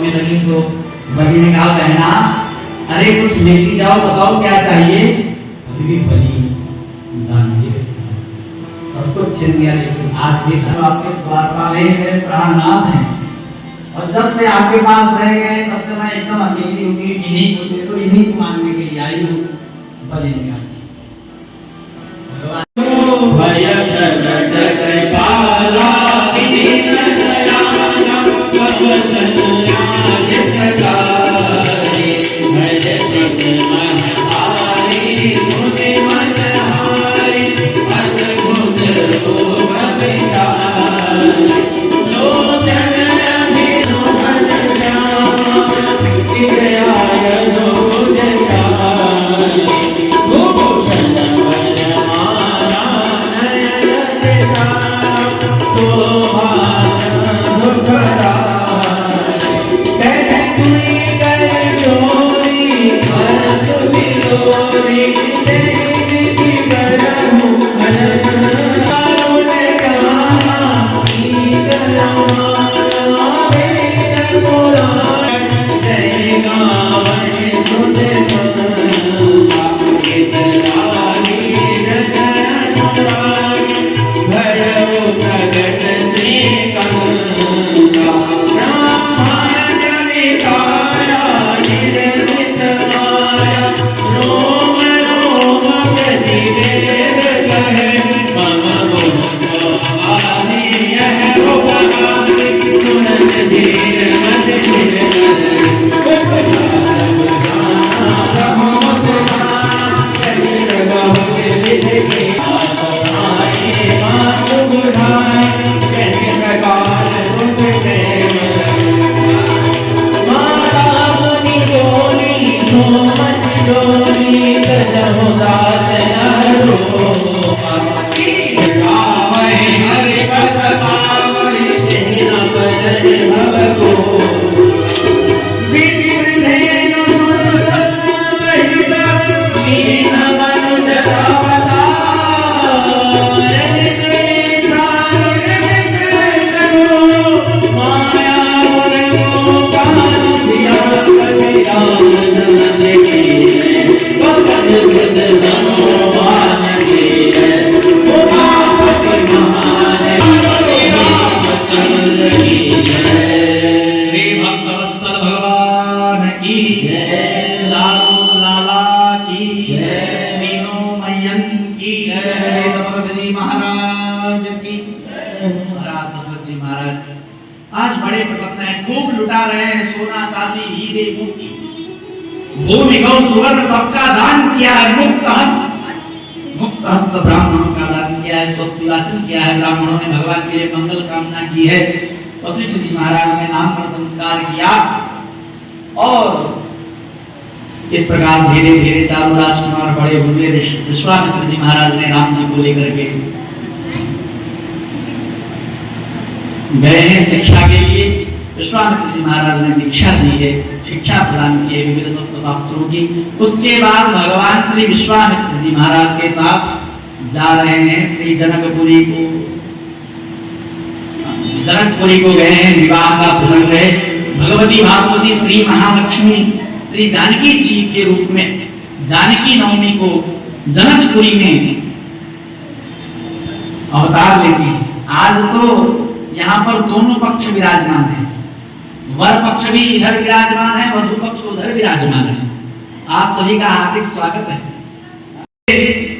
में लगी तो बलि ने कहा बहना अरे कुछ लेती जाओ, बताओ क्या चाहिए। अभी भी बलि दान दिए, सब कुछ छीन दिया, लेकिन आज भी आपके द्वारपाल मेरे प्राणनाथ हैं और जब से आपके पास रह गए तब से मैं एकदम अकेली होगी, इन्हीं को दे दो, इन्हीं को मांगने के लिए आई हूँ। बलि ने कहा आज बड़े प्रसन्न हैं, खूब लुटा रहे हैं, सोना चांदी हीरे मोती भूमि गौ सुवर्ण सबका दान किया है। मुक्त हस्त ब्राह्मणों का दान किया है, स्वस्ति वाचन किया है, ब्राह्मणों ने भगवान के लिए मंगल कामना की है। वशिष्ठ जी महाराज ने नामकरण संस्कार किया और इस प्रकार धीरे धीरे चारों राजकुमार बड़े हुए। विश्वामित्र जी महाराज ने राम जी को लेकर के गए हैं शिक्षा के लिए। विश्वामित्र जी महाराज ने दीक्षा दी है, शिक्षा प्रदान की है विविध शस्त्र शास्त्रों की। उसके बाद भगवान श्री विश्वामित्र जी महाराज के साथ जा रहे हैं श्री जनकपुरी को गए हैं। विवाह का प्रसंग है। भगवती भास्वती श्री महालक्ष्मी श्री जानकी जी के रूप में जानकी नवमी को जनकपुरी में अवतार लेती है। आज तो यहाँ पर दोनों पक्ष विराजमान है, वर पक्ष भी इधर विराजमान है, वधू पक्ष उधर विराजमान है। आप सभी का हार्दिक स्वागत है।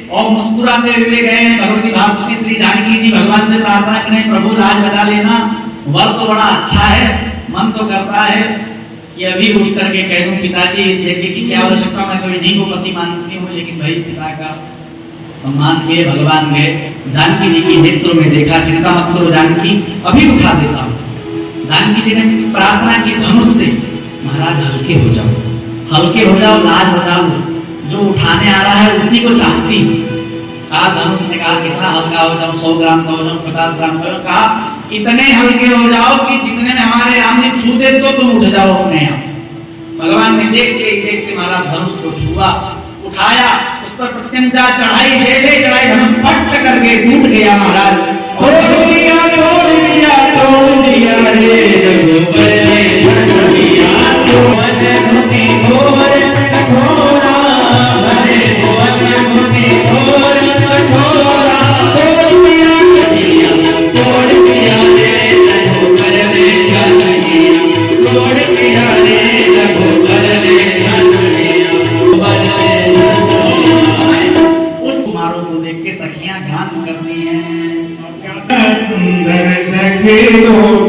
और मुस्कुराते हुए गए भगवती भास्वती श्री जानकी जी भगवान से प्रार्थना करें, प्रभु राज बजा लेना, वर तो बड़ा अच्छा है, मन तो करता है कि अभी उठ करके कह दूं पिताजी इस यज्ञ की क्या आवश्यकता, मैं तो इन्हीं को पति मानती हूँ, लेकिन भाई पिता का सम्मान किए भगवान गए। जानकी जी की नेत्रों में देखा, चिंता मत करो जानकी, अभी उठा देता हूँ। जानकी जी ने प्रार्थना की धनुष से, महाराज हल्के हो जाओ, हल्के हो जाओ, लाज हो जाओ, जो उठाने आ रहा है उसी को चाहती। कहा धनुष ने कहा कितना हल्का हो जाऊं, 100 ग्राम का हो जाऊं, 50 ग्राम का हो जाऊं। कहा इतने हल्के हो जाओ कि जितने में हमारे आमने छू दे तो तुम उठ जाओ अपने आप। भगवान ने देखते महाराज धनुष को छुआ, उठाया, उस पर प्रत्यंचा चढ़ाई, ले चढ़ाई, धनुष फट करके टूट गया महाराज। और दो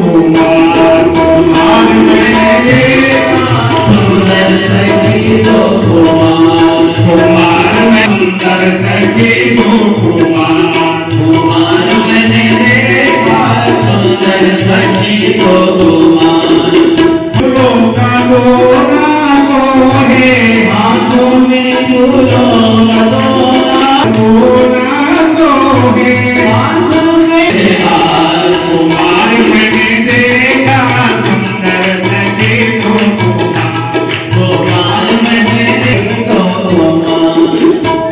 कुमार कुमार मैंने देखा सुंदर सखी दो कुमार कुमार में सुंदर सखी दो कुमार कुमार मैंने देखा सुंदर सखी दो कुमार फूलों का दोना सोहे हाथों में फूलों का दोना सोहे हाथों में हार कुमार मैंने देखा सुंदर सखी दो कुमार कुमार मैंने देखा कुमार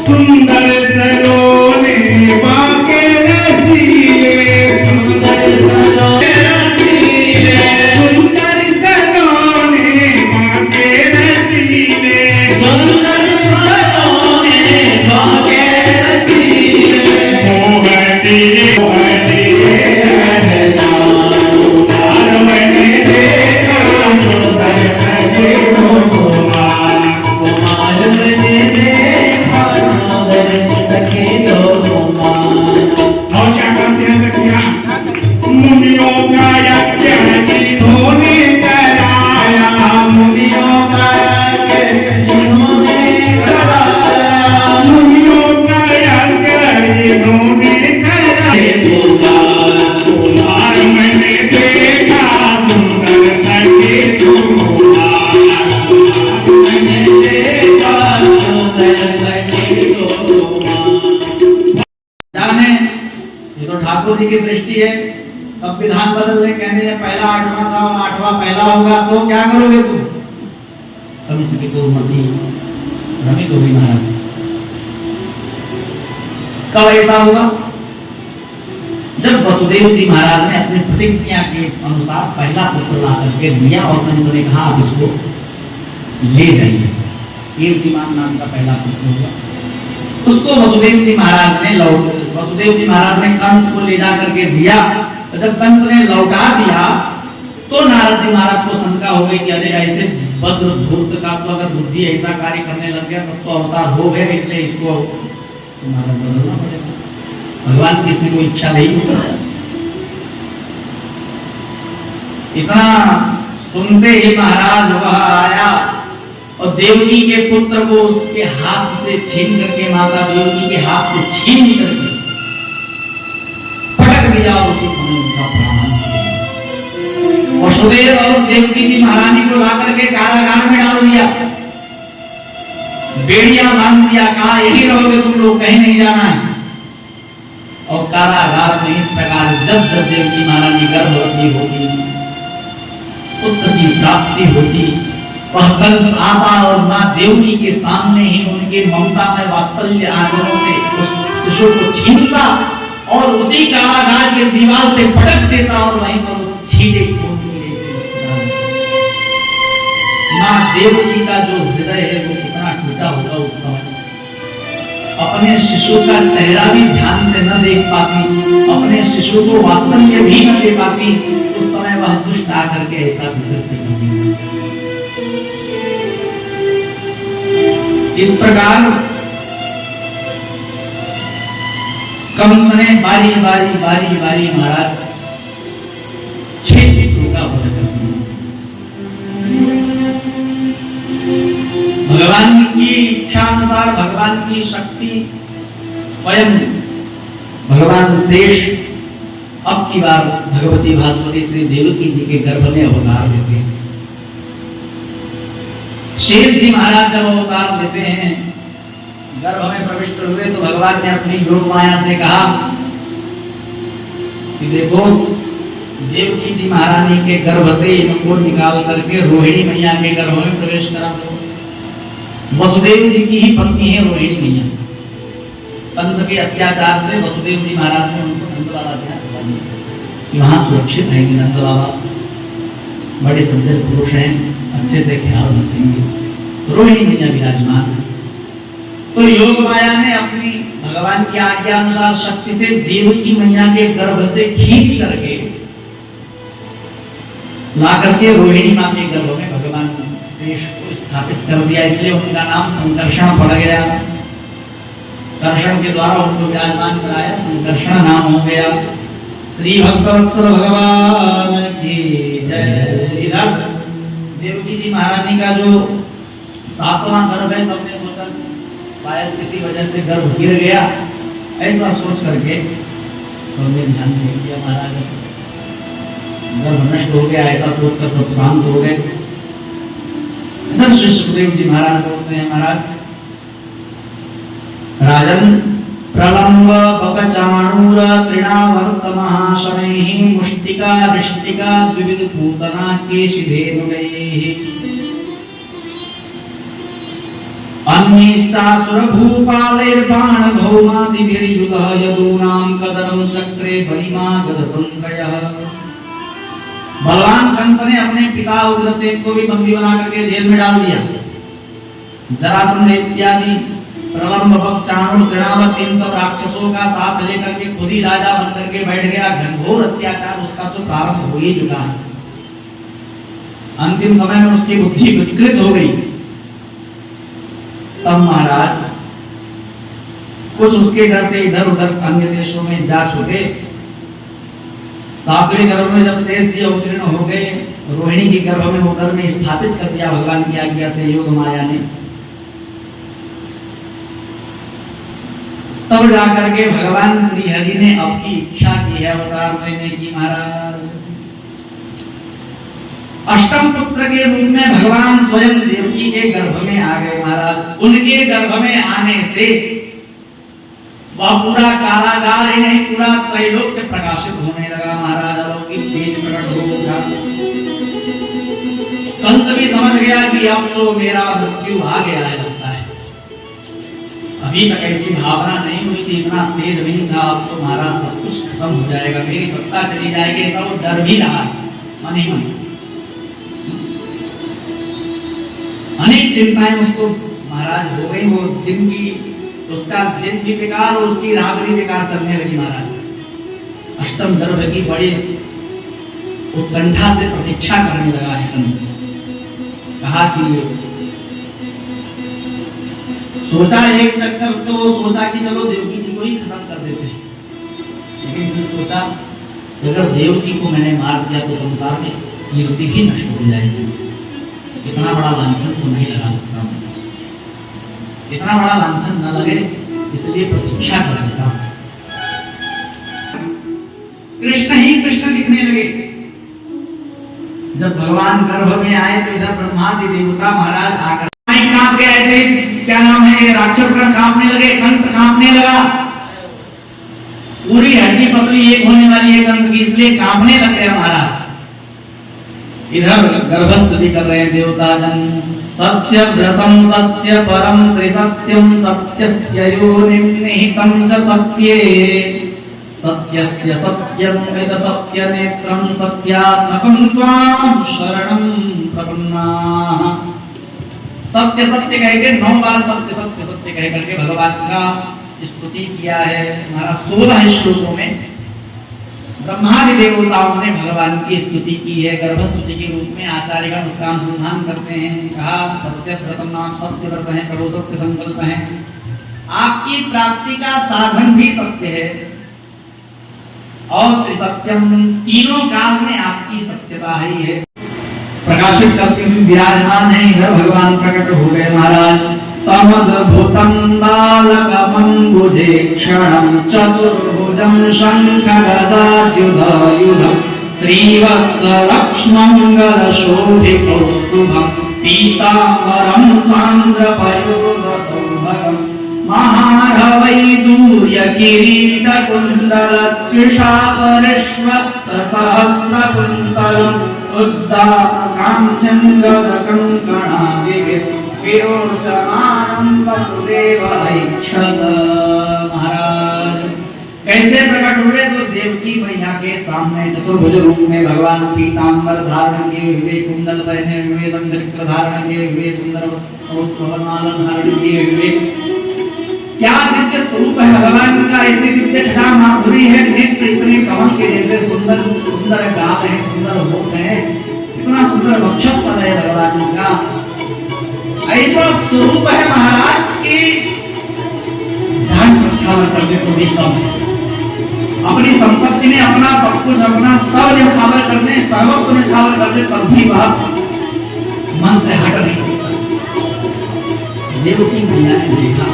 सुंदर सलोने बाके रसीले सुंदर सलोने रसीले सुंदर सलोने बाके रसीले सुंदर सलोने बाके रसीले मोहती मोहती रहना कुमार मैंने देखा सुंदर सखी दो कुमार कुमार मैंने देखा सुंदर सखी दो कुमार और क्या करते हैं सखियां मुनियों का यज्ञ जिन्होंने कराया मुनियों का यज्ञ जिन्होंने कराया मुनियों का यज्ञ जिन्होंने कराया कुमार मैंने देखा सुंदर सखी दो कुमार मैंने देखा सुंदर सखी दो कुमार जाने ये तो ठाकुर जी की सृष्टि है। अब विधान बदल रहे कहने हैं पहला आठवां था और आठवां पहला होगा तो क्या करोगे तुम? कम से तो मती भ्रमित हो गई महाराज। कब ऐसा होगा? जब वसुदेव जी महाराज ने अपनी प्रतिज्ञा के अनुसार पहला पुत्र ला करके दिया और कंस ने कहा आप इसको ले जाइए। कीर्तिमान नाम का पहला पुत्र होगा। उसको वसुदेव जी महाराज ने कंस को ले जा करके दिया। तो जब कंस ने लौटा दिया तो नारद जी महाराज को शंका हो गई कि अरे ऐसे वज्र धूर्त का तो अगर बुद्धि ऐसा कार्य करने लग गया तब तो अवतार हो गया, इसलिए इसको महाराज बदलना पड़ेगा। भगवान की इसमें कोई इच्छा नहीं होती। इतना सुनते ही महाराज वह आया और देवकी के पुत्र को उसके हाथ से छीन करके माता देवकी के हाथ से छीन करके पटक दिया और उसी समय उनका प्राण गया। वसुदेव और देवकी जी महारानी को ला करके कारागार में डाल दिया, बेड़िया बांध दिया, कहा यही रहोगे तुम लोग, कहीं नहीं जाना है। और कारागार में इस प्रकार जब जब देवकी महारानी गर्भवती होती, पुत्र की प्राप्ति होती, वह कंस आता और मां देवकी के सामने ही उनके ममता में वात्सल्य आचरण से उस शिशु को छीनता और उसी कारागार के दीवार पे पटक देता और वहीं पर वो छीटे खून की मां देवकी का जो हृदय है वो कितना टूटा होगा उस समय। अपने शिशु का चेहरा भी ध्यान से न देख पाती, अपने शिशु को वात्सल्य भी न दे पाती, उस समय वह दुष्ट आकर के ऐसा कृत्य करती। इस प्रकार कंस ने बारी बारी महाराज 6 पुत्रों का वध कर दिया। भगवान की इच्छा अनुसार, भगवान की शक्ति, स्वयं भगवान शेष अब की बार भगवती भास्वती श्री देवकी जी के गर्भ में अवतार लेते हैं। शेष जी महाराज जब अवतार लेते हैं, गर्भ में प्रविष्ट हुए तो भगवान ने अपनी योग माया से कहा कि देखो देवकी जी महारानी के गर्भ से इनको निकाल करके रोहिणी मैया के गर्भ में प्रवेश करा दो। वसुदेव जी की ही पत्नी है रोहिणी मैया। कंस के अत्याचार से वसुदेव जी महाराज ने उनको नंद बाबा दिया, वहां सुरक्षित रहेंगे। नंद बाबा बड़े सज्जन पुरुष हैं, अच्छे से ख्याल रखेंगे। रोहिणी मैया विराजमान है। तो योग माया ने अपनी भगवान की आज्ञा अनुसार शक्ति से देवकी मैया के गर्भ से खींच करके ला करके रोहिणी मां के गर्भ में भगवान शेष को स्थापित कर दिया। इसलिए उनका नाम संकर्षण पड़ गया। कर्षण के द्वारा उनको विराजमान कराया, संकर्षण नाम हो गया। श्री भक्तवत्सल भगवान की जय। इधर देवकी जी महारानी का जो 7वां गर्भ है, सबने सोचा शायद किसी वजह से गर्भ गिर गया, ऐसा सोच करके सबने ध्यान दे दिया। महाराज गर्भ नष्ट हो गया ऐसा सोचकर सब शांत हो गए। इधर श्री सुखदेव जी महाराज बोलते हैं, महाराज राजन प्रलंब बकचाणूर तृणावर्त महाशनैः मुष्टिका रिष्टिका द्विविध पूतना केशिधेनुगैः अन्यैश्चासुर भूपालैर्बाण भौमादिभिर्युतः यदूनां कदनं चक्रे बलिमा गद संशयः। बलवान कंस ने अपने पिता उग्रसेन को भी बंदी बना करके जेल में डाल दिया। जरासंध इत्यादि प्रलंब बकचाणूर तृणावर्त इन सब राक्षसों का साथ लेकर के खुद ही राजा बन करके बैठ गया। घनघोर अत्याचार उसका तो प्रारंभ हो ही चुका है। अंतिम समय में उसकी बुद्धि विकृत हो गई। तब महाराज कुछ उसके घर से इधर उधर अन्य देशों में जा छुटे। 7वें गर्भ में जब शेष जी अवतीर्ण हो गए, रोहिणी की गर्भ में होकर में स्थापित कर दिया भगवान की आज्ञा से योग माया ने। तब जाकर के भगवान श्री हरि ने अपनी इच्छा की है अवतार लेने की। महाराज अष्टम पुत्र के रूप में भगवान स्वयं देवकी के गर्भ में आ गए। महाराज उनके गर्भ में आने से वह पूरा कारागार ही नहीं, पूरा त्रैलोक्य प्रकाशित होने लगा। महाराज अलौकिक तेज प्रकट हो गया। कंस भी समझ गया कि अब तो मेरा मृत्यु आ गया है लगता है। अभी तक ऐसी भावना नहीं हुई थी, इतना तेज नहीं था। अब तो महाराज सब कुछ खत्म हो जाएगा, मेरी सत्ता चली जाएगी, ऐसा वो डर भी रहा मन ही मन। अनेक चिंताएं उसको महाराज हो गई। वो दिन की उसका दिन भी बेकार और उसकी रात भी बेकार चलने लगी। महाराज अष्टम गर्भ की बड़ी उत्कंठा से प्रतीक्षा करने लगा है कंस। कहा कि सोचा एक चक्कर, तो वो सोचा कि चलो देवकी जी को ही खत्म कर देते हैं, लेकिन फिर सोचा अगर देवकी को मैंने मार दिया तो संसार में कीर्ति भी नष्ट हो जाएगी। इतना बड़ा लांछन तो नहीं लगा सकता मैं, इतना बड़ा लांछन न लगे, इसलिए प्रतीक्षा कर लेता हूं। कृष्ण ही कृष्ण दिखने लगे। जब भगवान गर्भ में आए तो इधर ब्रह्मादि देवता महाराज आकर कांप गए थे। क्या नाम है, राक्षस गण कांपने लगे, कंस कांपने लगा। पूरी हड्डी पसली एक होने वाली है कंस की, इसलिए कांपने लग गए महाराज। इधर गर्भस्तुति कर रहे हैं देवता जन। सत्य व्रतम सत्य परम त्रिसत्यम सत्यस्य योनिं निहितं च सत्ये सत्यस्य सत्यं वेद सत्य नेत्रं सत्यात्मकं त्वां शरणं प्रपन्नाः। सत्य सत्य कह के 9 बार सत्य सत्य सत्य कह करके भगवान का स्तुति किया है। हमारा 16 श्लोकों में ब्रह्मादि देवताओं ने भगवान की स्तुति की है। गर्भस्तुति के रूप में आचार्यगण उसका अनुसंधान करते हैं। कहा सत्य व्रतम नाम सत्य व्रत है, करो सत्य संकल्प है। आपकी प्राप्ति का साधन भी सत्य है और त्रिसत्यम, तीनों काल में आपकी सत्यता ही है। प्रकाशित करते हुए विराजमान है। इधर भगवान प्रकट हो गए महाराज। समद्भुतं बालकमम्बुजे क्षणं चतुर्भुजं शङ्खगदायुधं श्रीवत्सलक्ष्मङ्गलशोभिकौस्तुभं पीताम्बरं सान्द्रपयोधसौभगं महार्हवैदूर्यकिरीटकुण्डलत्रिशापरिष्वक्तसहस्रकुन्तलम् उद्दामकाङ्क्षं गदकङ्कणादिभिः विरोचमानं वसुदेवैक्षत। महाराज कैसे प्रकट हुए तो देवकी मैया के सामने चतुर्भुज रूप में भगवान पीतांबर धारण किए हुए, कुंडल पहने हुए, संचक्र धारण किए हुए, सुंदर वस्त्रमाला धारण किए हुए। क्या दिव्य स्वरूप है भगवान का, ऐसी दिव्य छटा माधुरी है। नेत्र इतने कमल के जैसे सुंदर सुंदर गाल है, सुंदर होठ है, इतना सुंदर वक्षस्थल है भगवान का। ऐसा स्वरूप है महाराज की ध्यान प्रक्षालन करने को भी कम है। अपनी संपत्ति में अपना सब कुछ, अपना सब न्यौछावर कर दे, सर्वस्व न्यौछावर कर दे, तब भी वह मन से हट नहीं सकता। देवकी मैया ने देखा,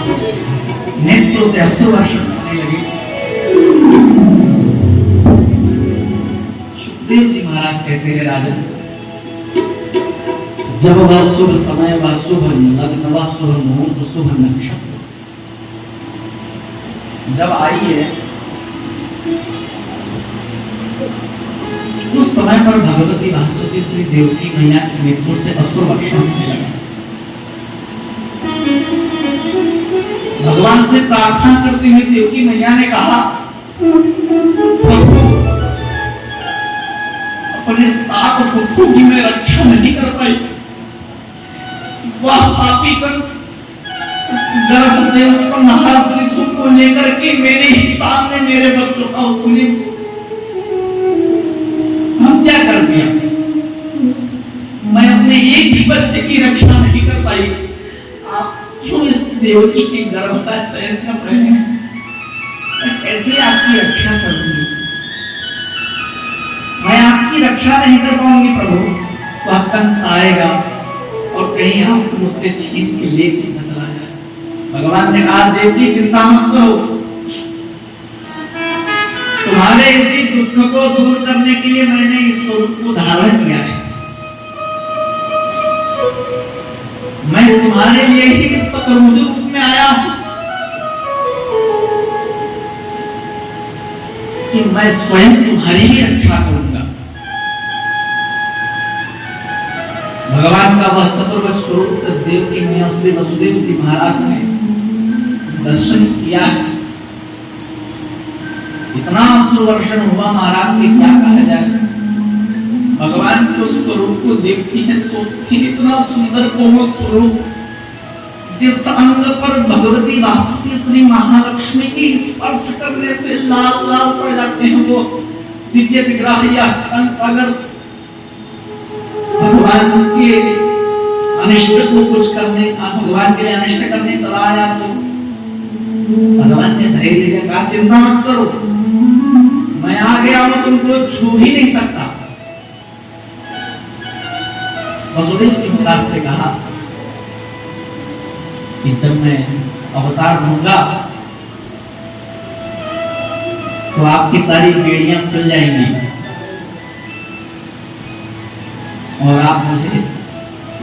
नेत्रों से अश्रु वर्षण होने लगे। सुखदेव जी महाराज कहते हैं, राजन, जब वह शुभ समय, वह शुभ लग्न, वह शुभ मुहूर्त, शुभ नक्षत्र जब आई है, उस समय पर भगवती भास्वती श्री देवकी मैया के नेत्रों से अश्रु वर्षण होने लगा। भगवान से प्रार्थना करती हुई देवकी मैया ने कहा, प्रभु, अपने 7 पुत्रों की मैं रक्षा नहीं कर पाई, वह पापी कंस गर्भ से उत्पन्न हर शिशु को लेकर के मेरे ही सामने मेरे बच्चों का उसने हत्या कर दिया। मैं अपने एक भी बच्चे की रक्षा नहीं कर पाई। आप क्यों इस देवकी के गर्भ का चयन कर रहे हैं? मैं कैसे आपकी रक्षा करूंगी? मैं आपकी रक्षा नहीं कर पाऊंगी प्रभु। वह कंस आएगा और कहीं आप मुझसे छीन के लेके न चला जाए। भगवान ने कहा, देवकी चिंता मत करो, तुम्हारे इसी दुख को दूर करने के लिए मैंने इस स्वरूप को धारण किया है। मैं तुम्हारे लिए ही इस शतरूप रूप में आया हूं कि मैं स्वयं तुम्हारी ही रक्षा करूंगा। भगवान का वह चतुर्भुज स्वरूप देवकी मैया श्री वसुदेव जी महाराज ने दर्शन किया। इतना अश्रु वर्षण हुआ महाराज की क्या कहा जाए। भगवान के उस स्वरूप को देखती है, सोचती है, इतना सुंदर कोमल स्वरूप, जिस अंग पर भगवती वासुकी श्री महालक्ष्मी की स्पर्श करने से लाल लाल पड़ जाते हैं वो दिव्य विग्रह या कंस अगर भगवान के अनिष्ट को कुछ करने, भगवान के लिए अनिष्ट करने चला आया तो भगवान ने धैर्य दिया, कहा चिंता मत करो, मैं आ गया हूं, तुमको छू ही नहीं सकता। वसुदेव जी महाराज से कहा कि जब मैं अवतार लूंगा तो आपकी सारी बेड़ियां खुल जाएंगी और आप मुझे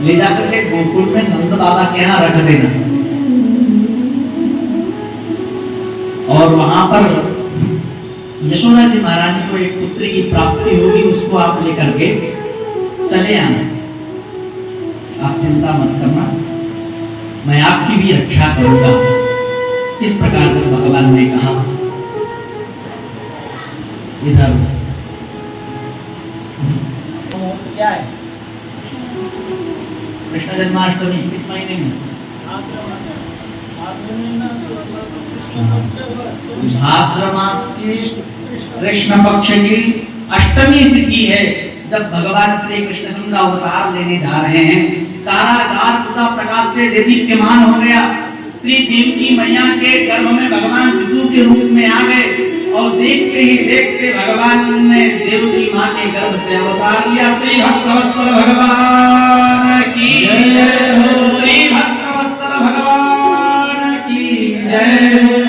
ले जाकर के गोकुल में नंद बाबा के यहाँ रख देना और वहां पर यशोदा जी महारानी को एक पुत्री की प्राप्ति होगी, उसको आप लेकर के चले आना। आप चिंता मत करना, मैं आपकी भी रक्षा करूंगा। इस प्रकार से भगवान ने कहा। इधर क्या है? कृष्ण जन्माष्टमी किस महीने में? भाद्र मास की कृष्ण पक्ष की अष्टमी तिथि है, जब भगवान श्री कृष्णचंद्र अवतार लेने जा रहे हैं। कारागार पूरा प्रकाश से दीप्यमान हो गया। श्री देवकी मैया के गर्भ में भगवान शिशु के रूप में आ गए और देखते ही देखते भगवान ने देवकी मां के गर्भ से अवतार लिया। श्री भक्तवत्सल भगवान की जय हो। श्री भक्तवत्सल भगवान की जय हो।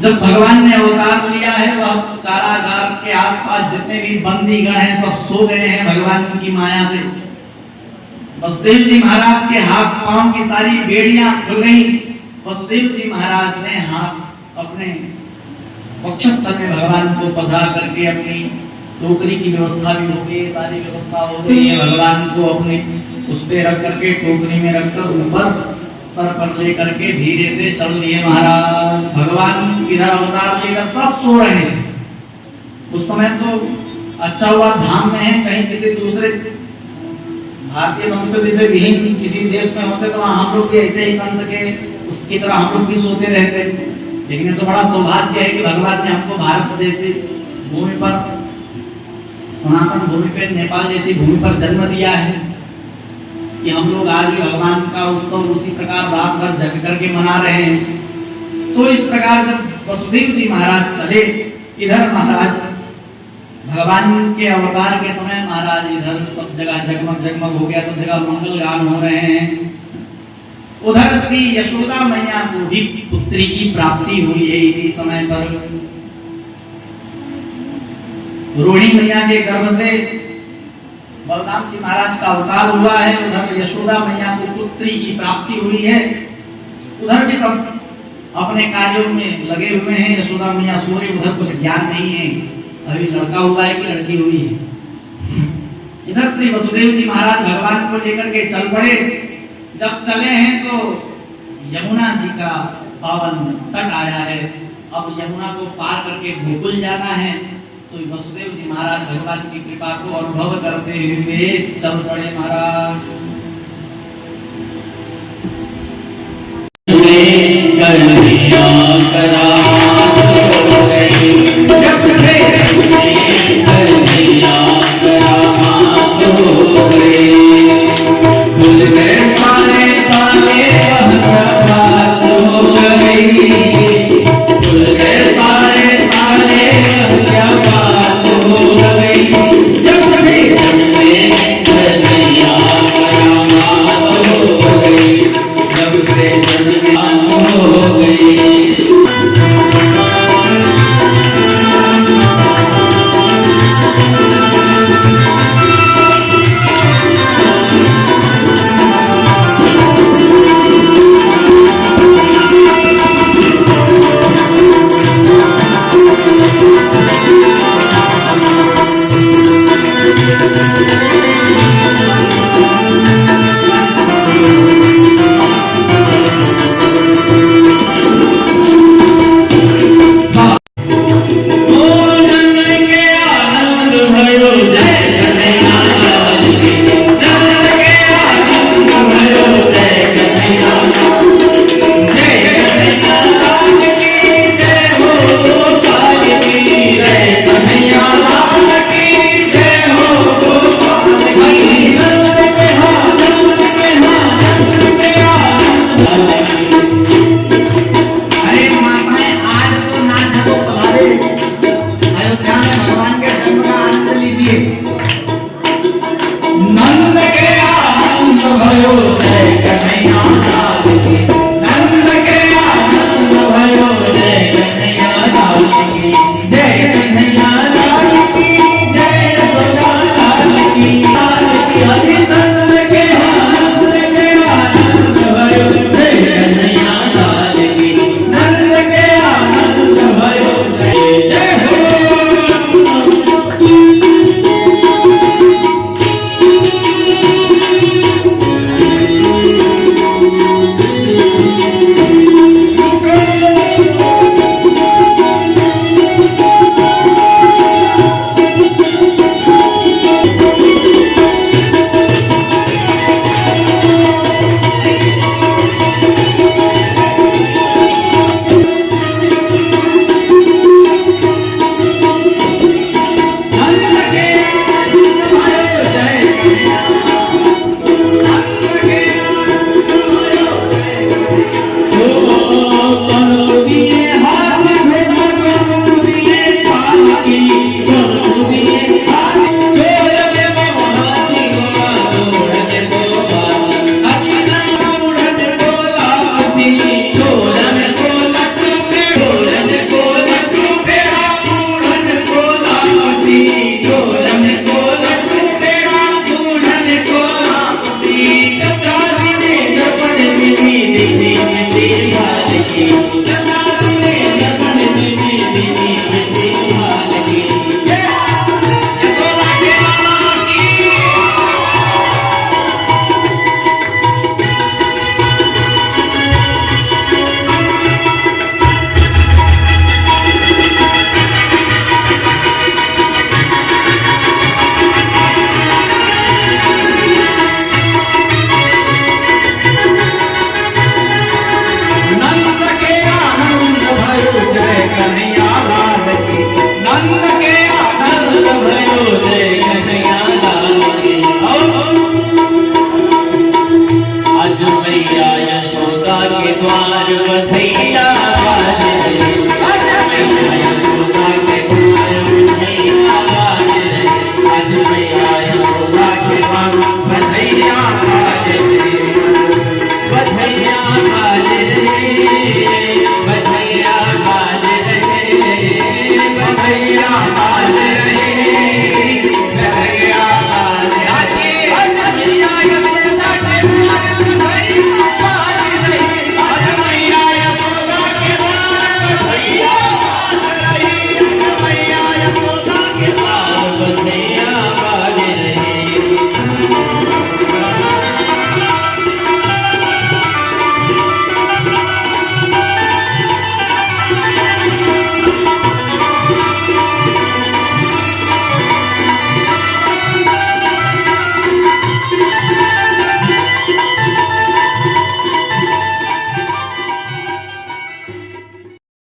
जब भगवान ने अवतार लिया है, वह कारागार के आसपास जितने भी बंदीगण हैं सब सो गए हैं भगवान की माया से। वसुदेव जी महाराज के हाथ पांव की सारी बेड़ियां खुल गई। वसुदेव जी महाराज ने हाथ अपने वक्षस्थल में भगवान को पधरा करके अपनी टोकरी की व्यवस्था भी हो गई, सारी व्यवस्था हो गई है। भगवान को अपने उस पे रख करके टोकरी में रखकर ऊपर सर पर लेकर के धीरे से चल दिए महाराज। भगवान इधर अवतार लेकर सब सो रहे हैं। उस समय तो अच्छा हुआ धाम में है, कहीं किसी दूसरे भारतीय संस्कृति से विहीन किसी देश में होते तो हम लोग भी ऐसे ही बन सके, उसकी तरह हम लोग भी सोते रहते। लेकिन ये तो बड़ा सौभाग्य है कि भगवान ने हमको भारत जैसी भूमि पर, सनातन भूमि पे, नेपाल जैसी भूमि पर जन्म दिया है। कि हम लोग आज भी भगवान का उत्सव उसी प्रकार रात भर जग करके मना रहे हैं। तो इस प्रकार जब वसुदेव जी महाराज चले, इधर महाराज भगवान के अवतार के समय महाराज इधर सब जगह जगमग जगमग हो गया, सब जगह मंगल गान हो रहे हैं। उधर श्री यशोदा मैया को भी पुत्री की प्राप्ति हुई है। इसी समय पर रोहिणी मैया के गर्भ से बलराम जी महाराज का अवतार हुआ है। उधर यशोदा मैया को पुत्री की प्राप्ति हुई है। उधर भी सब अपने कार्यों में लगे हुए हैं। यशोदा मैया सो रही, उधर कुछ ज्ञान नहीं है, अभी लड़का हुआ है कि लड़की हुई है। इधर श्री वसुदेव जी महाराज भगवान को लेकर के चल पड़े। जब चले हैं तो यमुना जी का पावन तट आया है। अब यमुना को पार करके गोकुल जाना है। तो वसुदेव जी महाराज भगवान की कृपा को अनुभव करते हुए चल पड़े महाराज।